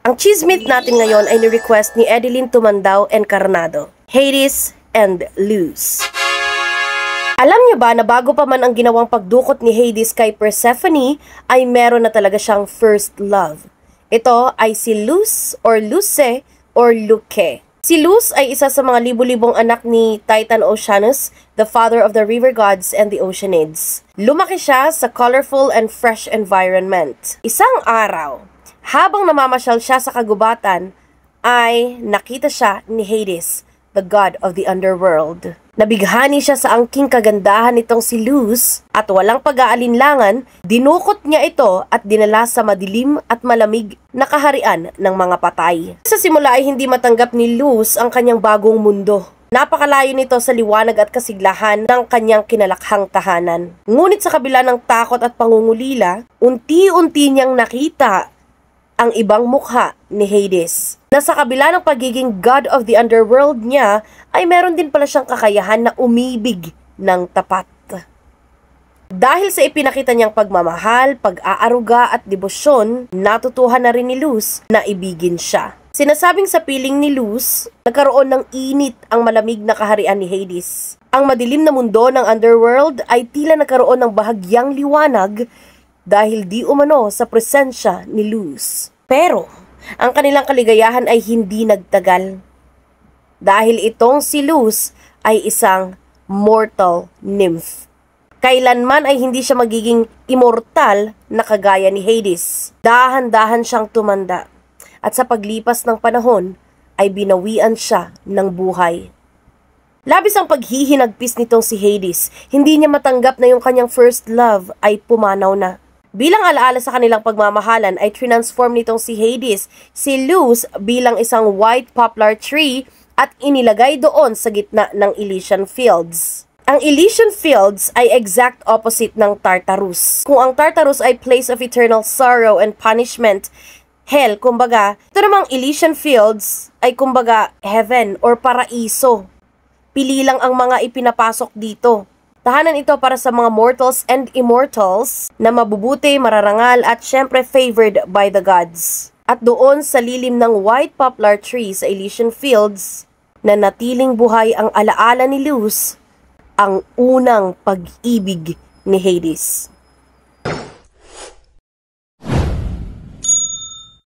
Ang chismit natin ngayon ay ni-request ni Edeline Tumandao Encarnado, Hades and Luz. Alam niyo ba na bago pa man ang ginawang pagdukot ni Hades kay Persephone, ay meron na talaga siyang first love. Ito ay si Luz or Luce or Luke. Si Luz ay isa sa mga libu-libong anak ni Titan Oceanus, the father of the river gods and the Oceanids. Lumaki siya sa colorful and fresh environment. Isang araw, habang namamasyal siya sa kagubatan, ay nakita siya ni Hades, the god of the underworld. Nabighani siya sa angking kagandahan nitong si Luz at walang pag-aalinlangan, dinukot niya ito at dinala sa madilim at malamig na kaharian ng mga patay. Sa simula ay hindi matanggap ni Luz ang kanyang bagong mundo. Napakalayo nito sa liwanag at kasiglahan ng kanyang kinalakhang tahanan. Ngunit sa kabila ng takot at pangungulila, unti-unti niyang nakita ang ibang mukha ni Hades. Na sa kabila ng pagiging god of the underworld niya, ay meron din pala siyang kakayahan na umibig ng tapat. Dahil sa ipinakita niyang pagmamahal, pag-aaruga at debosyon, natutuhan na rin ni Luz na ibigin siya. Sinasabing sa piling ni Luz, nagkaroon ng init ang malamig na kaharian ni Hades. Ang madilim na mundo ng underworld ay tila nagkaroon ng bahagyang liwanag dahil di umano sa presensya ni Luz. Pero, ang kanilang kaligayahan ay hindi nagtagal. Dahil itong si Luz ay isang mortal nymph. Kailanman ay hindi siya magiging immortal na kagaya ni Hades. Dahan-dahan siyang tumanda. At sa paglipas ng panahon, ay binawian siya ng buhay. Labis ang paghihinagpis nitong si Hades. Hindi niya matanggap na yung kanyang first love ay pumanaw na. Bilang alaala sa kanilang pagmamahalan ay transform nitong si Hades, si Luz bilang isang white poplar tree at inilagay doon sa gitna ng Elysian Fields. Ang Elysian Fields ay exact opposite ng Tartarus. Kung ang Tartarus ay place of eternal sorrow and punishment, hell, kumbaga, ito namang Elysian Fields ay kumbaga heaven or paraiso. Pili lang ang mga ipinapasok dito. Tahanan ito para sa mga mortals and immortals na mabubuti, mararangal at syempre favored by the gods. At doon sa lilim ng white poplar tree sa Elysian Fields, na natiling buhay ang alaala ni Luz, ang unang pag-ibig ni Hades.